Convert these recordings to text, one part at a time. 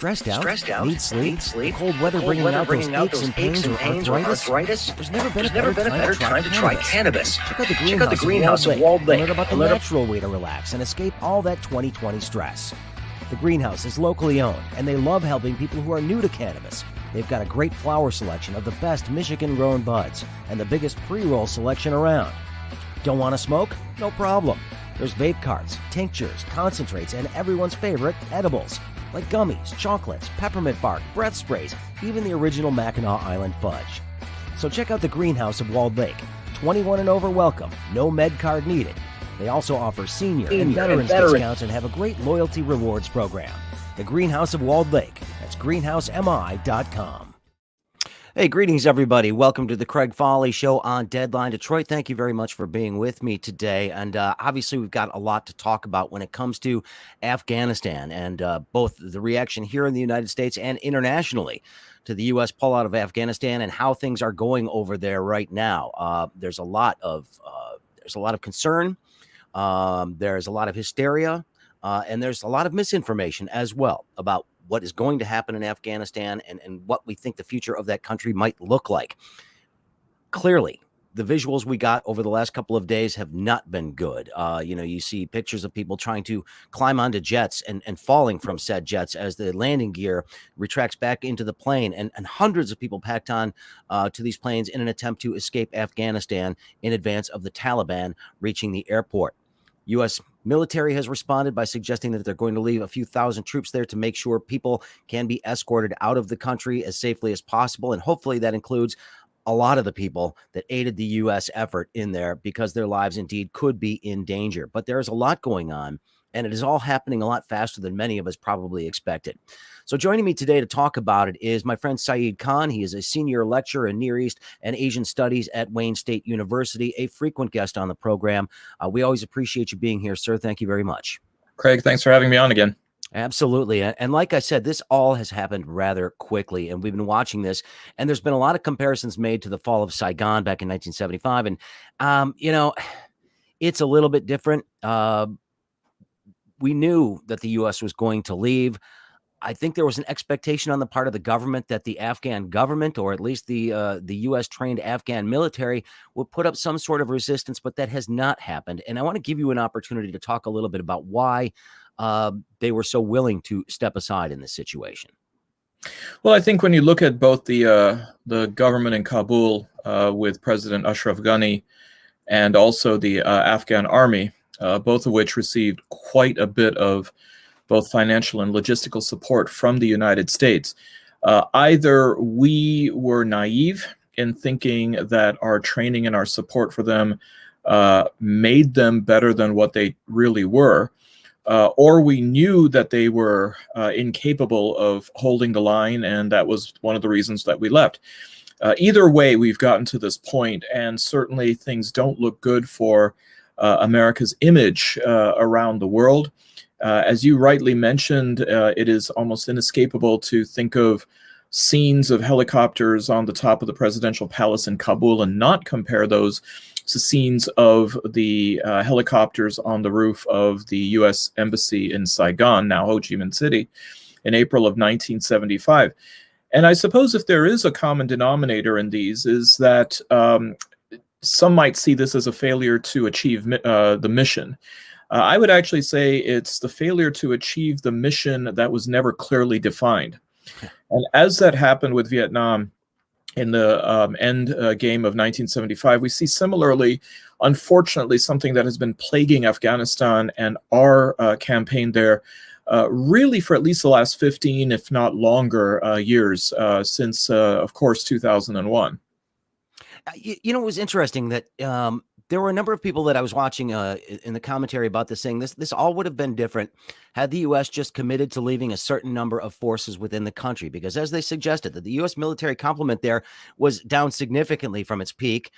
Stressed out? Need sleep? Cold weather bringing out those aches and pains or arthritis? There's never been a better time to try cannabis. Check out the Greenhouse of Walled Lake. Learn about the natural way to relax and escape all that 2020 stress. The Greenhouse is locally owned, and they love helping people who are new to cannabis. They've got a great flower selection of the best Michigan-grown buds and the biggest pre-roll selection around. Don't want to smoke? No problem. There's vape carts, tinctures, concentrates, and everyone's favorite, edibles, like gummies, chocolates, peppermint bark, breath sprays, even the original Mackinac Island fudge. So check out the Greenhouse of Walled Lake. 21 and over welcome, no med card needed. They also offer senior and veterans discounts and have a great loyalty rewards program. The Greenhouse of Walled Lake. That's greenhousemi.com. Hey, greetings, everybody. Welcome to the Craig Fahle Show on Deadline Detroit. Thank you very much for being with me today. And obviously, we've got a lot to talk about when it comes to Afghanistan and both the reaction here in the United States and internationally to the U.S. pullout of Afghanistan and how things are going over there right now. There's a lot of concern. There's a lot of hysteria, and there's a lot of misinformation as well about what is going to happen in Afghanistan and what we think the future of that country might look like. Clearly, the visuals we got over the last couple of days have not been good. You see pictures of people trying to climb onto jets and falling from said jets as the landing gear retracts back into the plane, and hundreds of people packed on to these planes in an attempt to escape Afghanistan in advance of the Taliban reaching the airport. U.S. military has responded by suggesting that they're going to leave a few thousand troops there to make sure people can be escorted out of the country as safely as possible. And hopefully that includes a lot of the people that aided the U.S. effort in there, because their lives indeed could be in danger. But there is a lot going on, and it is all happening a lot faster than many of us probably expected. So joining me today to talk about it is my friend Saeed Khan. He is a senior lecturer in Near East and Asian Studies at Wayne State University, a frequent guest on the program. We always appreciate you being here, sir. Thank you very much. Craig, thanks for having me on again. Absolutely. And like I said, this all has happened rather quickly, and we've been watching this, and there's been a lot of comparisons made to the fall of Saigon back in 1975. And, it's a little bit different. We knew that the U.S. was going to leave. I think there was an expectation on the part of the government that the Afghan government, or at least the U.S. trained Afghan military, would put up some sort of resistance, but that has not happened. And I want to give you an opportunity to talk a little bit about why they were so willing to step aside in this situation. Well, I think when you look at both the government in Kabul with President Ashraf Ghani and also the Afghan army, both of which received quite a bit of both financial and logistical support from the United States. Either we were naive in thinking that our training and our support for them made them better than what they really were, or we knew that they were incapable of holding the line, and that was one of the reasons that we left. Either way, we've gotten to this point, and certainly things don't look good for America's image around the world. As you rightly mentioned, it is almost inescapable to think of scenes of helicopters on the top of the presidential palace in Kabul and not compare those to scenes of the helicopters on the roof of the U.S. Embassy in Saigon, now Ho Chi Minh City, in April of 1975. And I suppose if there is a common denominator in these is that some might see this as a failure to achieve the mission. I would actually say it's the failure to achieve the mission that was never clearly defined. And as that happened with Vietnam in the end game of 1975, we see similarly, unfortunately, something that has been plaguing Afghanistan and our campaign there really for at least the last 15, if not longer, years since, of course, 2001. It was interesting that there were a number of people that I was watching in the commentary about this saying this all would have been different had the U.S. just committed to leaving a certain number of forces within the country, because as they suggested, that the U.S. military complement there was down significantly from its peak,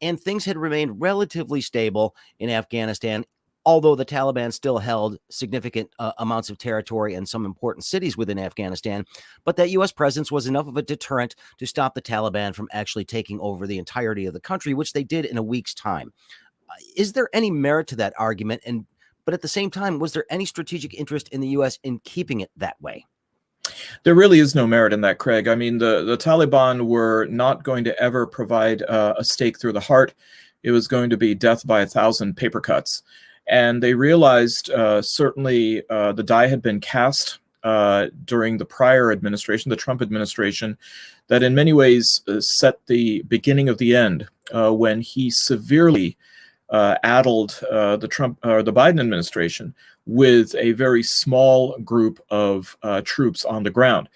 and things had remained relatively stable in Afghanistan, although the Taliban still held significant amounts of territory and some important cities within Afghanistan. But that U.S. presence was enough of a deterrent to stop the Taliban from actually taking over the entirety of the country, which they did in a week's time. Is there any merit to that argument? But at the same time, was there any strategic interest in the U.S. in keeping it that way? There really is no merit in that, Craig. I mean, the Taliban were not going to ever provide a stake through the heart. It was going to be death by 1,000 paper cuts. And they realized certainly the die had been cast during the prior administration, the Trump administration, that in many ways set the beginning of the end when he severely addled the Trump or the Biden administration with a very small group of troops on the ground.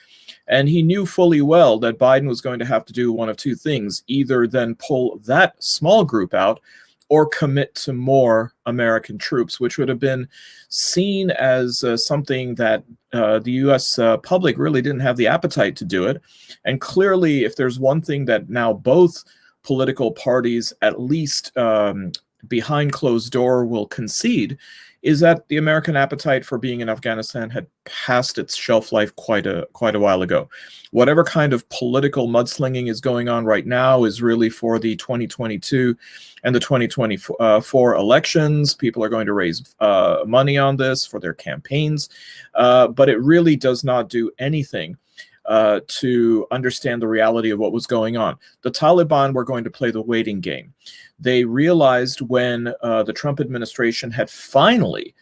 And he knew fully well that Biden was going to have to do one of two things: either then pull that small group out or commit to more American troops, which would have been seen as something that the U.S. Public really didn't have the appetite to do it. And clearly, if there's one thing that now both political parties, at least behind closed door, will concede, is that the American appetite for being in Afghanistan had passed its shelf life quite a while ago. Whatever kind of political mudslinging is going on right now is really for the 2022 and the 2024 elections. People are going to raise money on this for their campaigns, but it really does not do anything to understand the reality of what was going on. The Taliban were going to play the waiting game. They realized when the Trump administration had finally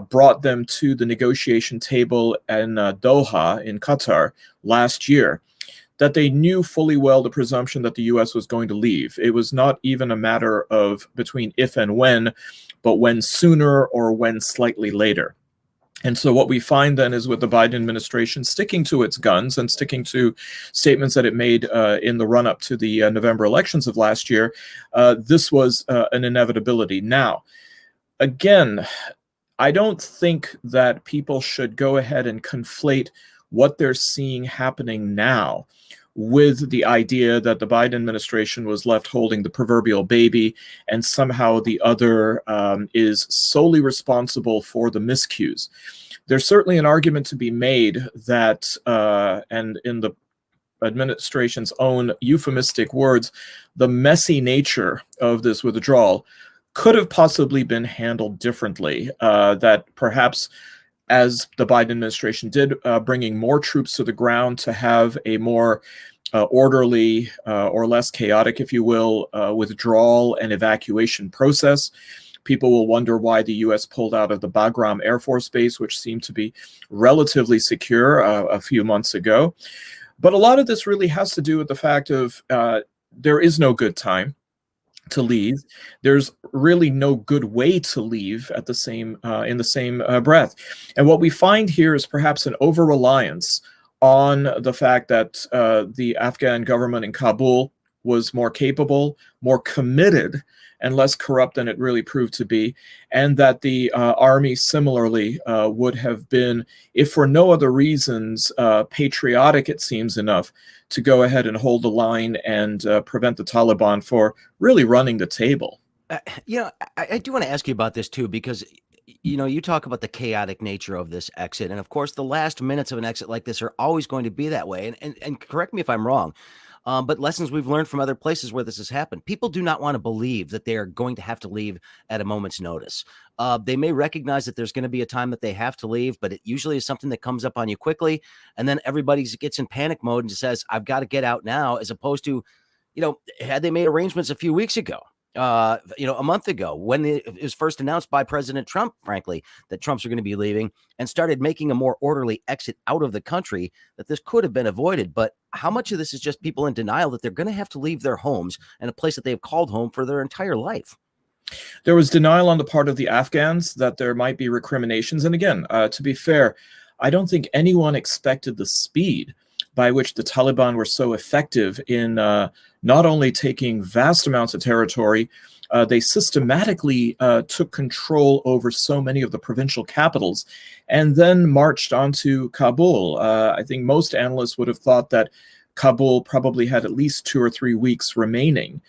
brought them to the negotiation table in Doha in Qatar last year, that they knew fully well the presumption that the U.S. was going to leave. It was not even a matter of between if and when, but when sooner or when slightly later. And so what we find then is with the Biden administration sticking to its guns and sticking to statements that it made in the run-up to the November elections of last year, this was an inevitability. Now, again, I don't think that people should go ahead and conflate what they're seeing happening now with the idea that the Biden administration was left holding the proverbial baby and somehow the other is solely responsible for the miscues. There's certainly an argument to be made that, and in the administration's own euphemistic words, the messy nature of this withdrawal could have possibly been handled differently, that perhaps as the Biden administration did, bringing more troops to the ground to have a more orderly or less chaotic, if you will, withdrawal and evacuation process. People will wonder why the U.S. pulled out of the Bagram Air Force Base, which seemed to be relatively secure a few months ago. But a lot of this really has to do with the fact of there is no good time to leave. There's really no good way to leave at the same in the same breath. And what we find here is perhaps an over-reliance on the fact that the Afghan government in Kabul was more capable, more committed, and less corrupt than it really proved to be, and that the army similarly would have been, if for no other reasons, patriotic, it seems, enough to go ahead and hold the line and prevent the Taliban for really running the table. I do want to ask you about this too, because you talk about the chaotic nature of this exit, and of course, the last minutes of an exit like this are always going to be that way. And correct me if I'm wrong, but lessons we've learned from other places where this has happened, people do not want to believe that they are going to have to leave at a moment's notice. They may recognize that there's going to be a time that they have to leave, but it usually is something that comes up on you quickly, and then everybody gets in panic mode and says, "I've got to get out now," as opposed to, had they made arrangements a few weeks ago. A month ago, when it was first announced by President Trump, frankly, that Trumps are going to be leaving, and started making a more orderly exit out of the country, that this could have been avoided. But how much of this is just people in denial that they're going to have to leave their homes and a place that they've called home for their entire life? There was denial on the part of the Afghans that there might be recriminations. And again, to be fair, I don't think anyone expected the speed by which the Taliban were so effective in not only taking vast amounts of territory, they systematically took control over so many of the provincial capitals and then marched onto Kabul. I think most analysts would have thought that Kabul probably had at least 2 or 3 weeks remaining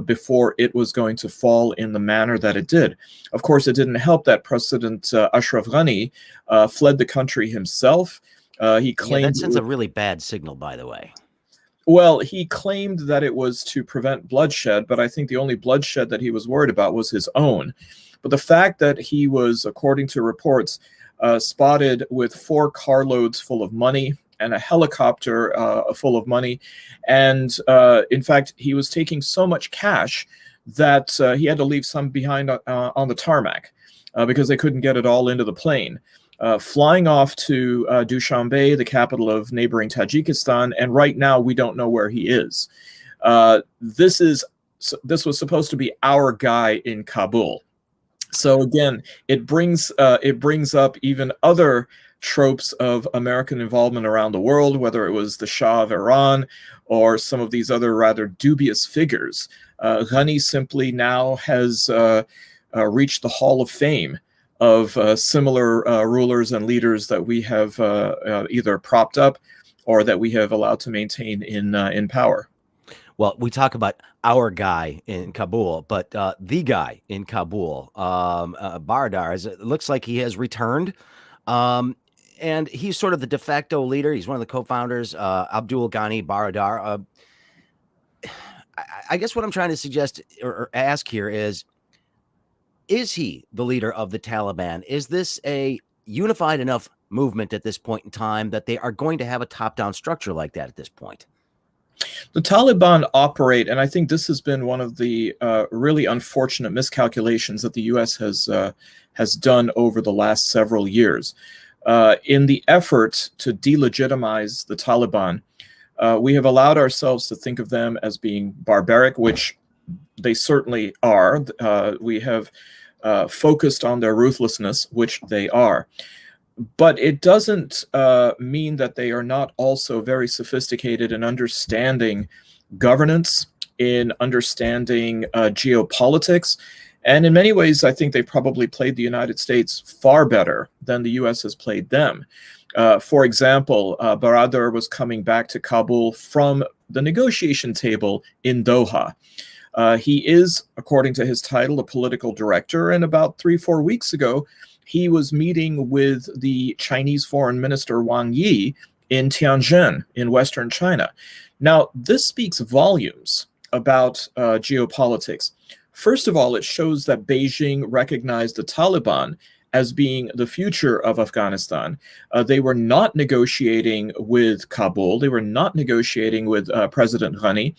before it was going to fall in the manner that it did. Of course, it didn't help that President Ashraf Ghani fled the country himself. He claimed that sends a really bad signal, by the way. Well, he claimed that it was to prevent bloodshed, but I think the only bloodshed that he was worried about was his own. But the fact that he was, according to reports, spotted with 4 carloads full of money and a helicopter full of money. And in fact, he was taking so much cash that he had to leave some behind on the tarmac because they couldn't get it all into the plane. Flying off to Dushanbe, the capital of neighboring Tajikistan, and right now we don't know where he is. This was supposed to be our guy in Kabul. So again, it brings up even other tropes of American involvement around the world, whether it was the Shah of Iran or some of these other rather dubious figures. Ghani simply now has reached the Hall of Fame of similar rulers and leaders that we have either propped up or that we have allowed to maintain in power. Well, we talk about our guy in Kabul, but the guy in Kabul, Baradar, it looks like he has returned. And he's sort of the de facto leader. He's one of the co-founders, Abdul Ghani Baradar. I guess what I'm trying to suggest or ask here is he the leader of the Taliban? Is this a unified enough movement at this point in time that they are going to have a top-down structure like that at this point? The Taliban operate, and I think this has been one of the really unfortunate miscalculations that the U.S. has done over the last several years. In the effort to delegitimize the Taliban, we have allowed ourselves to think of them as being barbaric, which they certainly are. We have focused on their ruthlessness, which they are. But it doesn't mean that they are not also very sophisticated in understanding governance, in understanding geopolitics. And in many ways, I think they've probably played the United States far better than the U.S. has played them. For example, Baradar was coming back to Kabul from the negotiation table in Doha. He is, according to his title, a political director. And about 3-4 weeks ago, he was meeting with the Chinese Foreign Minister Wang Yi in Tianjin in Western China. Now, this speaks volumes about geopolitics. First of all, it shows that Beijing recognized the Taliban as being the future of Afghanistan. They were not negotiating with Kabul. They were not negotiating with President Ghani.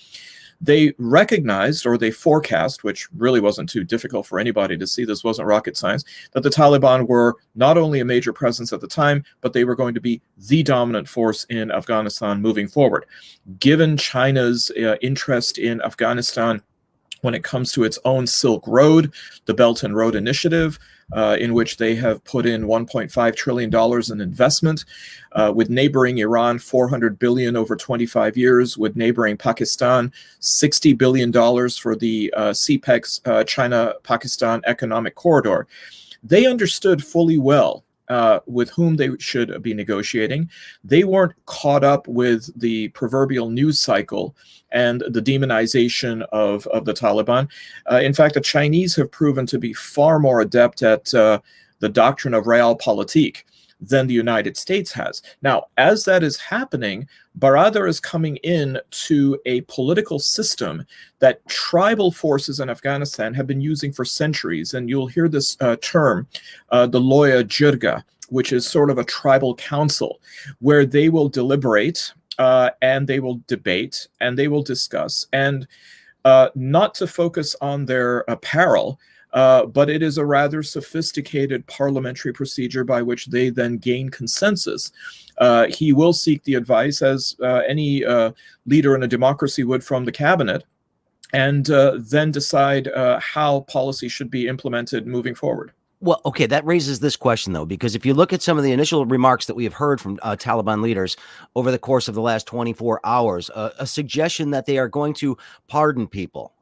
They recognized, or they forecast, which really wasn't too difficult for anybody to see, this wasn't rocket science, that the Taliban were not only a major presence at the time, but they were going to be the dominant force in Afghanistan moving forward. Given China's interest in Afghanistan when it comes to its own Silk Road, the Belt and Road Initiative, in which they have put in $1.5 trillion in investment, with neighboring Iran, $400 billion over 25 years, with neighboring Pakistan, $60 billion for the CPEC, China-Pakistan Economic Corridor. They understood fully well with whom they should be negotiating. They weren't caught up with the proverbial news cycle and the demonization of the Taliban. In fact, the Chinese have proven to be far more adept at the doctrine of realpolitik than the United States has. Now, as that is happening, Baradar is coming in to a political system that tribal forces in Afghanistan have been using for centuries. And you'll hear this term, the Loya Jirga, which is sort of a tribal council where they will deliberate and they will debate and they will discuss, and not to focus on their apparel, but it is a rather sophisticated parliamentary procedure by which they then gain consensus. He will seek the advice, as any leader in a democracy would, from the cabinet, and then decide how policy should be implemented moving forward. Well, okay, that raises this question, though, because if you look at some of the initial remarks that we have heard from Taliban leaders over the course of the last 24 hours, a suggestion that they are going to pardon people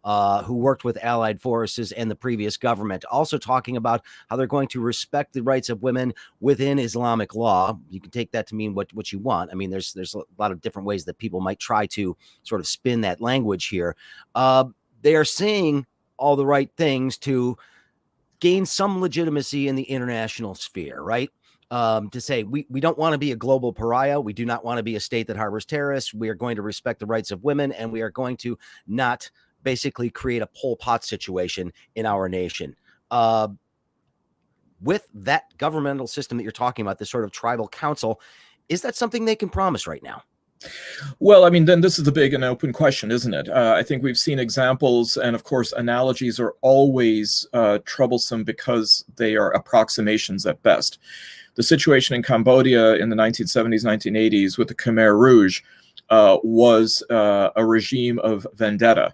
who worked with allied forces and the previous government, also talking about how they're going to respect the rights of women within Islamic law. You can take that to mean what you want. I mean, there's a lot of different ways that people might try to sort of spin that language here. They are saying all the right things to gain some legitimacy in the international sphere, right? To say we don't want to be a global pariah. We do not want to be a state that harbors terrorists. We are going to respect the rights of women, and we are going to not basically create a Pol Pot situation in our nation. with that governmental system that you're talking about, this sort of tribal council, is that something they can promise right now? Well, I mean, then this is the big and open question, isn't it? I think we've seen examples, and of course, analogies are always troublesome because they are approximations at best. The situation in Cambodia in the 1970s, 1980s with the Khmer Rouge was a regime of vendetta.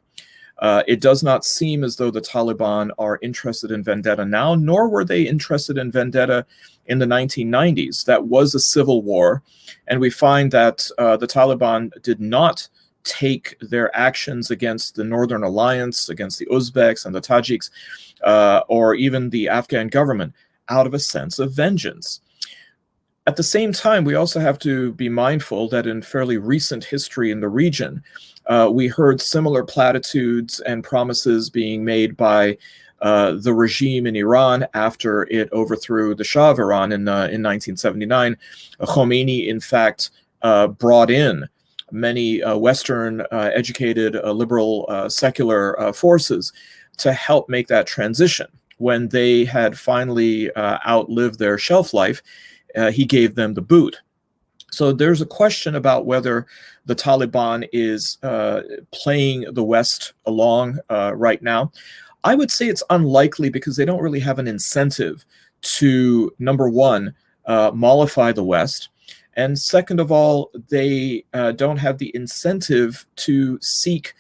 It does not seem as though the Taliban are interested in vendetta now, nor were they interested in vendetta in the 1990s. That was a civil war, and we find that the Taliban did not take their actions against the Northern Alliance, against the Uzbeks and the Tajiks, or even the Afghan government out of a sense of vengeance. At the same time, we also have to be mindful that in fairly recent history in the region, we heard similar platitudes and promises being made by the regime in Iran after it overthrew the Shah of Iran in 1979. Khomeini, in fact, brought in many Western educated, liberal, secular forces to help make that transition. When they had finally outlived their shelf life, he gave them the boot. So there's a question about whether the Taliban is playing the West along right now. I would say it's unlikely because they don't really have an incentive to, number one, mollify the West. And second of all, they don't have the incentive to seek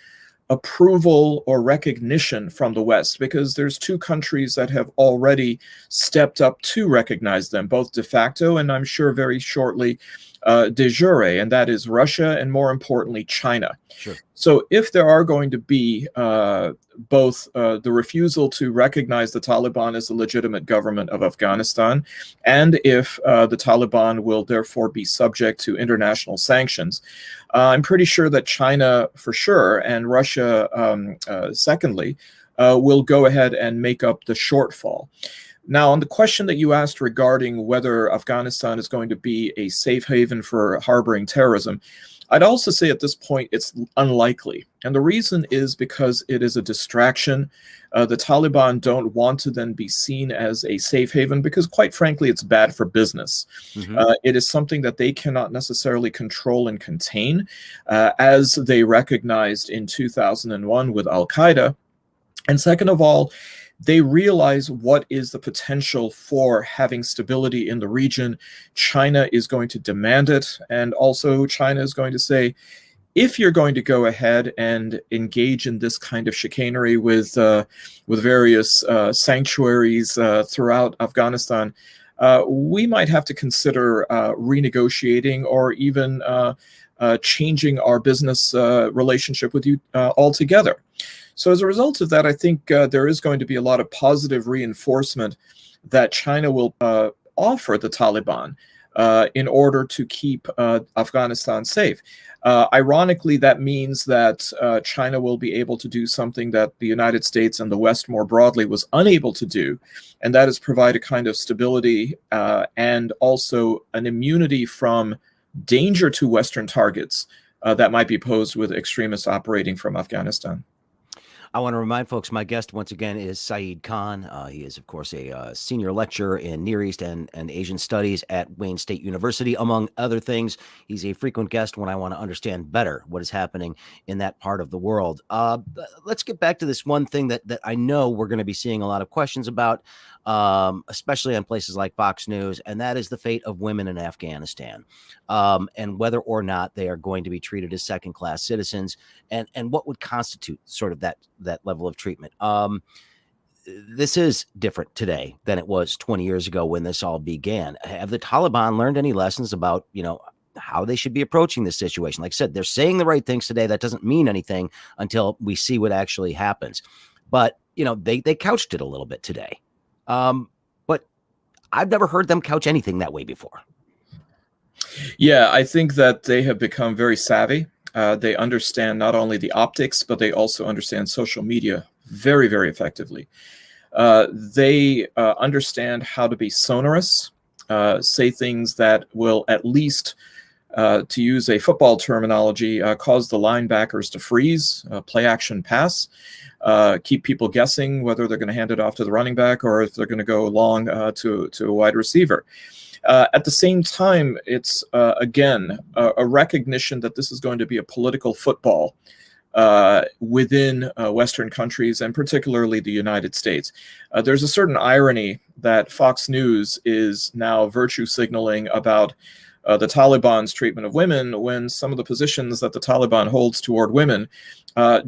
approval or recognition from the West, because there's two countries that have already stepped up to recognize them, both de facto and I'm sure very shortly de jure, and that is Russia and, more importantly, China. Sure. So if there are going to be both the refusal to recognize the Taliban as a legitimate government of Afghanistan, and if the Taliban will therefore be subject to international sanctions, I'm pretty sure that China, for sure, and Russia, secondly, will go ahead and make up the shortfall. Now, on the question that you asked regarding whether Afghanistan is going to be a safe haven for harboring terrorism, I'd also say at this point it's unlikely. And the reason is because it is a distraction. The Taliban don't want to then be seen as a safe haven because, quite frankly, it's bad for business. Mm-hmm. It is something that they cannot necessarily control and contain, as they recognized in 2001 with Al-Qaeda. And second of all, they realize what is the potential for having stability in the region. China is going to demand it, and also China is going to say, if you're going to go ahead and engage in this kind of chicanery with various sanctuaries throughout Afghanistan, we might have to consider renegotiating or even changing our business relationship with you altogether. So as a result of that, I think there is going to be a lot of positive reinforcement that China will offer the Taliban in order to keep Afghanistan safe. Ironically, that means that China will be able to do something that the United States and the West more broadly was unable to do, and that is provide a kind of stability and also an immunity from danger to Western targets that might be posed with extremists operating from Afghanistan. I want to remind folks, my guest once again is Saeed Khan. He is, of course, a senior lecturer in Near East and Asian Studies at Wayne State University, among other things. He's a frequent guest when I want to understand better what is happening in that part of the world. Let's get back to this one thing that I know we're going to be seeing a lot of questions about, especially on places like Fox News, and that is the fate of women in Afghanistan, and whether or not they are going to be treated as second-class citizens, and what would constitute sort of that level of treatment. This is different today than it was 20 years ago when this all began. Have the Taliban learned any lessons about, how they should be approaching this situation? Like I said, they're saying the right things today. That doesn't mean anything until we see what actually happens. But, they couched it a little bit today. But I've never heard them couch anything that way before. Yeah, I think that they have become very savvy. They understand not only the optics, but they also understand social media very, very effectively. They understand how to be sonorous, say things that will at least to use a football terminology, cause the linebackers to freeze, play action pass, keep people guessing whether they're going to hand it off to the running back or if they're going to go long to a wide receiver. At the same time, it's, again, a recognition that this is going to be a political football within Western countries, and particularly the United States. There's a certain irony that Fox News is now virtue signaling about the Taliban's treatment of women, when some of the positions that the Taliban holds toward women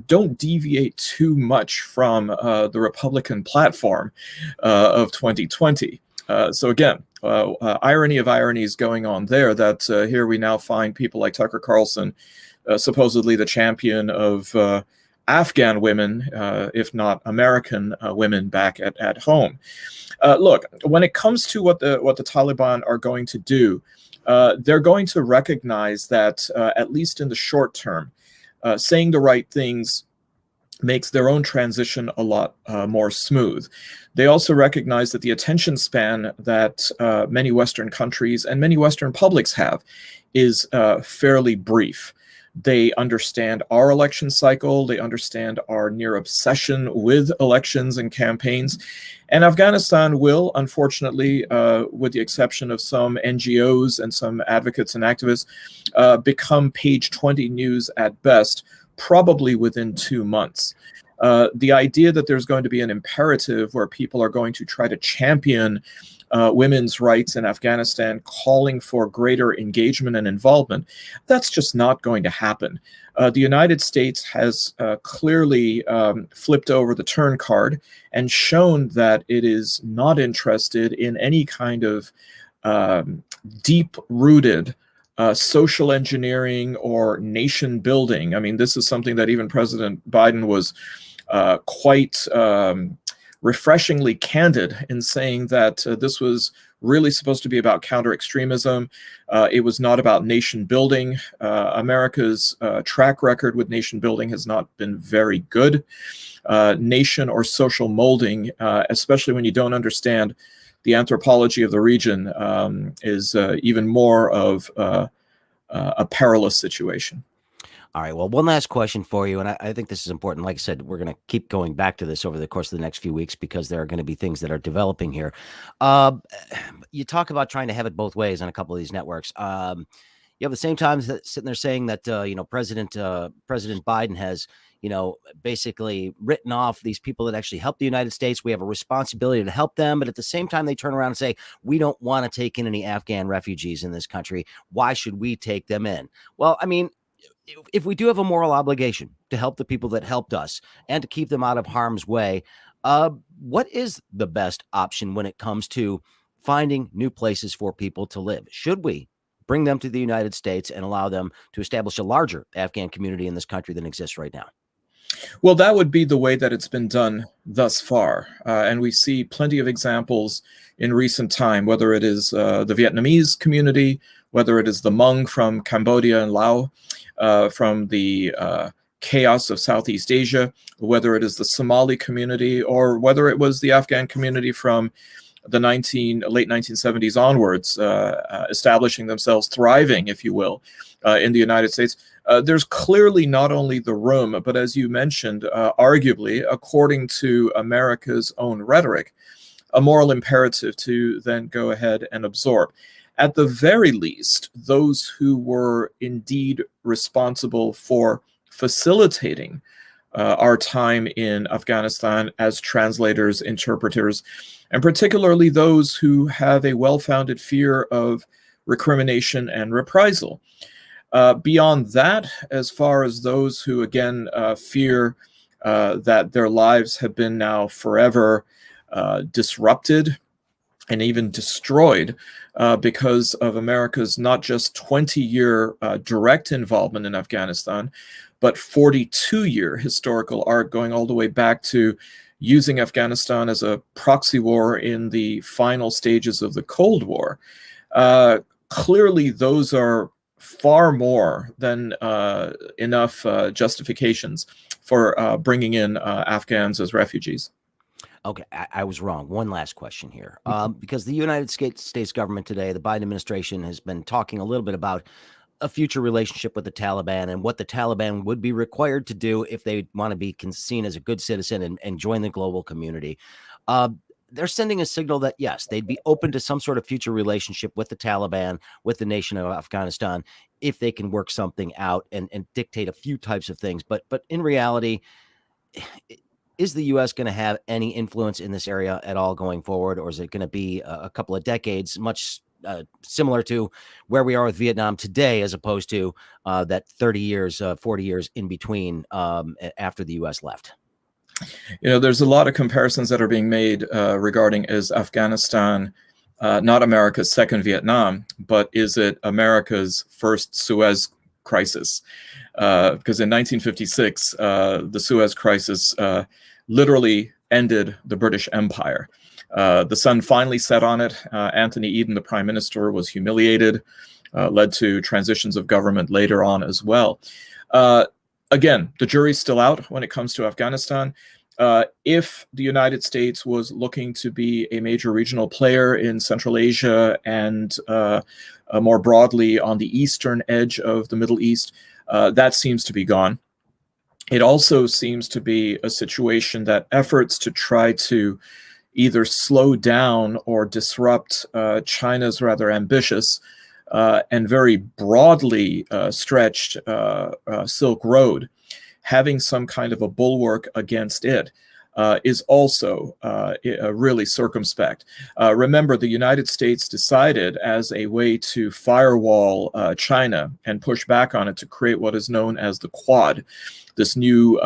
don't deviate too much from the Republican platform of 2020. So again, irony of ironies going on there, that here we now find people like Tucker Carlson, supposedly the champion of Afghan women, if not American women, back at home. Look, when it comes to what the Taliban are going to do, they're going to recognize that, at least in the short term, saying the right things makes their own transition a lot more smooth. They also recognize that the attention span that many Western countries and many Western publics have is fairly brief. They understand our election cycle. They understand our near obsession with elections and campaigns. And Afghanistan will, unfortunately, with the exception of some NGOs and some advocates and activists, become page 20 news at best, probably within 2 months. The idea that there's going to be an imperative where people are going to try to champion women's rights in Afghanistan, calling for greater engagement and involvement, that's just not going to happen. The United States has clearly flipped over the turn card and shown that it is not interested in any kind of deep-rooted social engineering or nation building. I mean, this is something that even President Biden was quite refreshingly candid in saying that this was really supposed to be about counter-extremism. It was not about nation building. America's track record with nation building has not been very good. Nation or social molding, especially when you don't understand the anthropology of the region, is even more of a perilous situation. All right. Well, one last question for you, and I think this is important. Like I said, we're going to keep going back to this over the course of the next few weeks because there are going to be things that are developing here. You talk about trying to have it both ways on a couple of these networks. You have the same time sitting there saying that President Biden has basically written off these people that actually help the United States. We have a responsibility to help them, but at the same time, they turn around and say we don't want to take in any Afghan refugees in this country. Why should we take them in? Well, I mean, if we do have a moral obligation to help the people that helped us and to keep them out of harm's way, what is the best option when it comes to finding new places for people to live? Should we bring them to the United States and allow them to establish a larger Afghan community in this country than exists right now? Well, that would be the way that it's been done thus far. And we see plenty of examples in recent time, whether it is the Vietnamese community, whether it is the Hmong from Cambodia and Laos, from the chaos of Southeast Asia, whether it is the Somali community, or whether it was the Afghan community from the late 1970s onwards, establishing themselves, thriving, if you will, in the United States. There's clearly not only the room, but as you mentioned, arguably, according to America's own rhetoric, a moral imperative to then go ahead and absorb. At the very least, those who were indeed responsible for facilitating our time in Afghanistan as translators, interpreters, and particularly those who have a well-founded fear of recrimination and reprisal. Beyond that, as far as those who, again, fear that their lives have been now forever disrupted and even destroyed because of America's not just 20-year direct involvement in Afghanistan, but 42-year historical arc going all the way back to using Afghanistan as a proxy war in the final stages of the Cold War. Clearly, those are far more than enough justifications for bringing in Afghans as refugees. Okay, I was wrong. One last question here. Because the United States government today, the Biden administration, has been talking a little bit about a future relationship with the Taliban and what the Taliban would be required to do if they want to be seen as a good citizen and join the global community. They're sending a signal that, yes, they'd be open to some sort of future relationship with the Taliban, with the nation of Afghanistan, if they can work something out and dictate a few types of things. But in reality, is the U.S. going to have any influence in this area at all going forward, or is it going to be a couple of decades, much similar to where we are with Vietnam today, as opposed to that 30 years, 40 years in between after the U.S. left? There's a lot of comparisons that are being made regarding, is Afghanistan not America's second Vietnam, but is it America's first Suez crisis? Because in 1956, the Suez crisis literally ended the British Empire. The sun finally set on it. Anthony Eden, the prime minister, was humiliated, led to transitions of government later on as well. Again, the jury's still out when it comes to Afghanistan. If the United States was looking to be a major regional player in Central Asia and more broadly on the eastern edge of the Middle East, that seems to be gone. It also seems to be a situation that efforts to try to either slow down or disrupt China's rather ambitious and very broadly stretched Silk Road, having some kind of a bulwark against it, is also really circumspect. Remember, the United States decided, as a way to firewall China and push back on it, to create what is known as the Quad, this new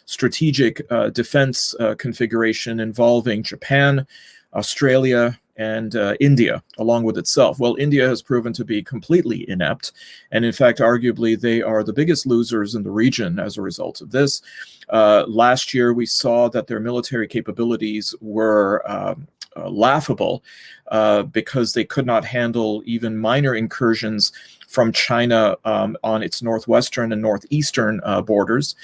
strategic defense configuration involving Japan, Australia, and India, along with itself. Well, India has proven to be completely inept, and in fact, arguably, they are the biggest losers in the region as a result of this. Last year, we saw that their military capabilities were laughable because they could not handle even minor incursions from China on its northwestern and northeastern borders.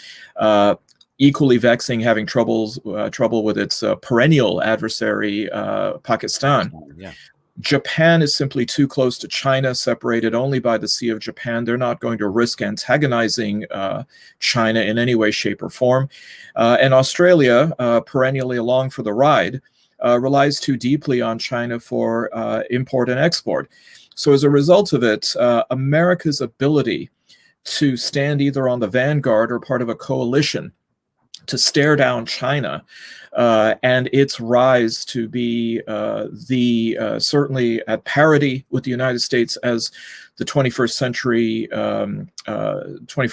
Equally vexing, having trouble with its perennial adversary, Pakistan. Yeah. Japan is simply too close to China, separated only by the Sea of Japan. They're not going to risk antagonizing China in any way, shape, or form. And Australia, perennially along for the ride, relies too deeply on China for import and export. So as a result of it, America's ability to stand either on the vanguard or part of a coalition to stare down China and its rise to be certainly at parity with the United States as the 21st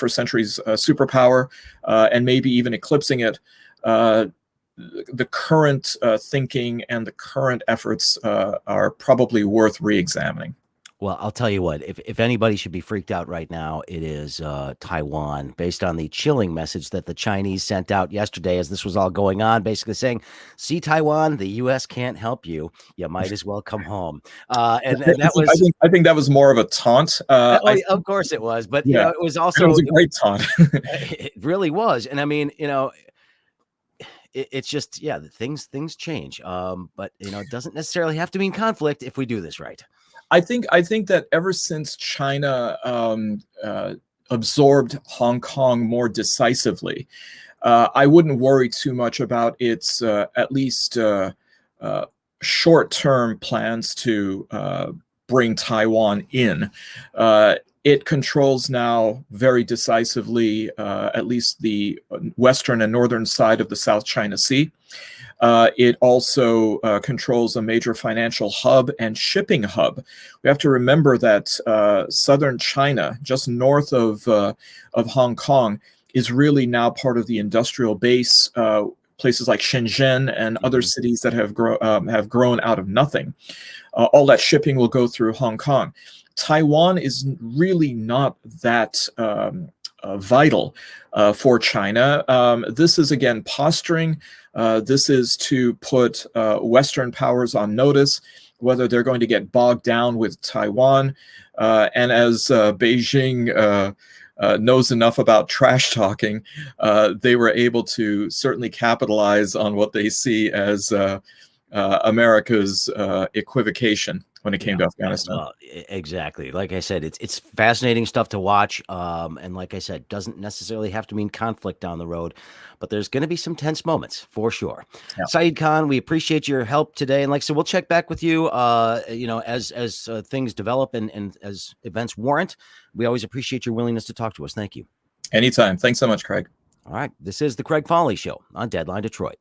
century's superpower, and maybe even eclipsing it. The current thinking and the current efforts are probably worth re-examining. Well, I'll tell you what, if anybody should be freaked out right now, it is Taiwan, based on the chilling message that the Chinese sent out yesterday as this was all going on, basically saying, see, Taiwan, the U.S. can't help you. You might as well come home. And that was... I think that was more of a taunt. Of course it was. But, yeah, it was also... It was a great taunt. It really was. And I mean, it's just, yeah, things change. But, it doesn't necessarily have to mean conflict if we do this right. I think that ever since China absorbed Hong Kong more decisively, I wouldn't worry too much about its at least short-term plans to bring Taiwan in. It controls now very decisively at least the western and northern side of the South China Sea. It also controls a major financial hub and shipping hub. We have to remember that southern China, just north of Hong Kong, is really now part of the industrial base. Places like Shenzhen and other cities that have grown out of nothing. All that shipping will go through Hong Kong. Taiwan is really not that vital for China. This is, again, posturing. This is to put Western powers on notice whether they're going to get bogged down with Taiwan. And as Beijing knows enough about trash talking, they were able to certainly capitalize on what they see as America's equivocation when it came to Afghanistan. Well, exactly. Like I said, it's fascinating stuff to watch. And like I said, doesn't necessarily have to mean conflict down the road, but there's going to be some tense moments for sure. Yeah. Saeed Khan, we appreciate your help today. And like I said, we'll check back with you, as things develop and as events warrant. We always appreciate your willingness to talk to us. Thank you. Anytime. Thanks so much, Craig. All right. This is the Craig Fahle Show on Deadline Detroit.